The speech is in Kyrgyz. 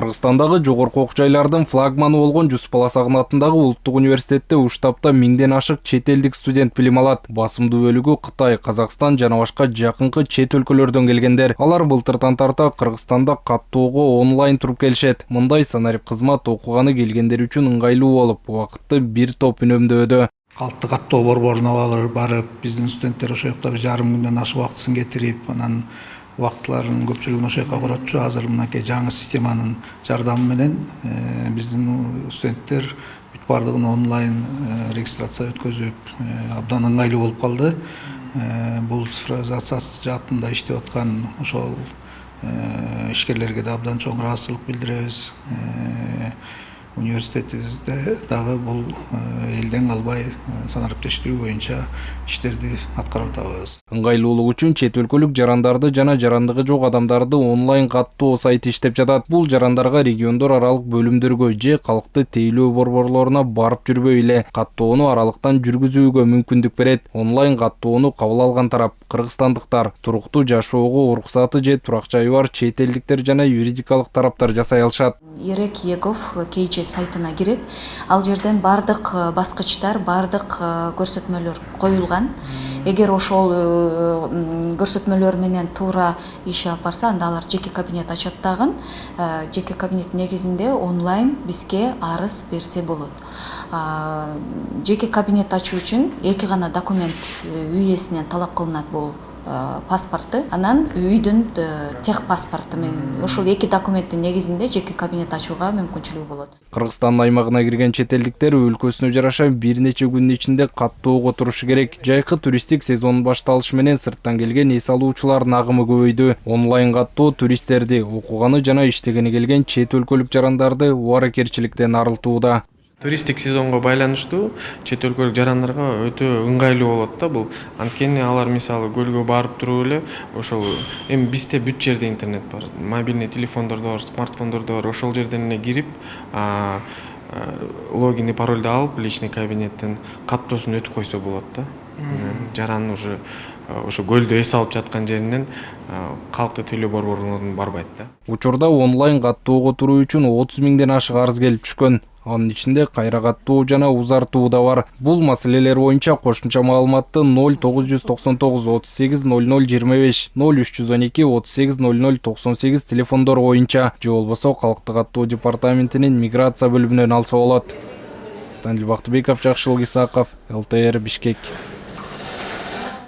Кыргызстандагы жогорку окуу жайлардын флагманы болгон Жусуп Баласагын атындагы Улуттук университетте уштапта 1000ден ашык чет элдик студент билим алат. Басымдуу бөлүгү Кытай, Казакстан жана башка жакынкы чет өлкөлөрдөн келгендер. Алар былтырдан тарта Кыргызстанда каттоого онлайн туруп келишет. Мындай санарип кызмат окуганы келгендер үчүн ыңгайлуу болуп, убакытты бир топ үнөмдөөдө. Калкты каттоо борборуна барып, биздин студенттер ошол жакта жарым күндөн ашык убактысын кетирип, анан убактыларынын көпчүлүгүн ошол жака баратчу. Азыр мынакей жаңы системанын жардамы менен биздин студенттер бүт бардыгын онлайн регистрация өткөзүп, абдан ыңгайлуу болуп калды. Бул цифровизация жаатында иштеп аткан ошол ишкерлерге да абдан чоң ыраазычылык билдиребиз. Университетибизде дагы бул элден калбай санариптештирүү боюнча иштерди аткарып атабыз. Ыңгайлуулук үчүн чет өлкөлүк жарандарды жана жарандыгы жок адамдарды онлайн каттоо сайты иштеп жатат. Бул жарандарга региондор аралык бөлүмдөргө же калкты тейлөө борборлоруна барып жүрбөй эле каттоону аралыктан жүргүзүүгө мүмкүндүк берет. Онлайн каттоону кабыл алган тарап кыргызстандыктар туруктуу жашоого уруксаты же турак жайы бар чет элдиктер жана юридикалык тараптар жасай алышат. Ерек Егов KJ сайтына кирет. Ал жерден бардык баскычтар, бардык көрсөтмөлөр коюлган. Эгер ошол көрсөтмөлөр менен туура иш алып барса, анда алар жеке кабинет ачат дагы. Жеке кабинет негизинде онлайн бизге арыз берсе болот. Жеке кабинет ачуу үчүн эки гана документ үй ээсинен талап кылынат, бул паспорты, анан үйдүн тех паспорту менен. Ошол эки документтин негизинде жеке кабинет ачууга мүмкүнчүлүгү болот. Кыргызстан аймагына кирген чет элдиктер өлкөсүнө жараша бир нече күндүн ичинде каттоого турушу керек. Жайкы туристтик сезонун башталышы менен сырттан келген эс алуучулардын агымы көбөйдү. Онлайн каттоо туристтерди, окуганы жана иштегени келген чет өлкөлүк жарандарды убаракерчиликтен арылтууда. Туристик сезонго байланыштуу чет өлкөлүк жарандарга өтө ыңгайлуу болот да бул. Анткени алар мисалы көлгө барып туруп эле ошол эми бизде бүт жерде интернет бар. Мобильный телефондордо бар, смартфондордо бар. Ошол жерден эле кирип, логин и парольду алып, личный кабинеттен каттоосун өтүп койсо болот да. Жаран уже ошо көлдө эс алып жаткан жеринен калкты тейлөө борборуна барбайт да. Учурда онлайн каттоого туруу үчүн 30 000ден ашык арыз келип түшкөн. Анын ичинде кайра каттоо жана узартуу да бар. Бул маселелер боюнча кошумча маалыматты 0999 38 00 25, 0312 38 00 98 телефондор боюнча же болбосо калкты каттоо департаментинин миграция бөлүмүнөн алса болот. Танил Бактыбеков, Жакшылык Исаков, ЛТР Бишкек.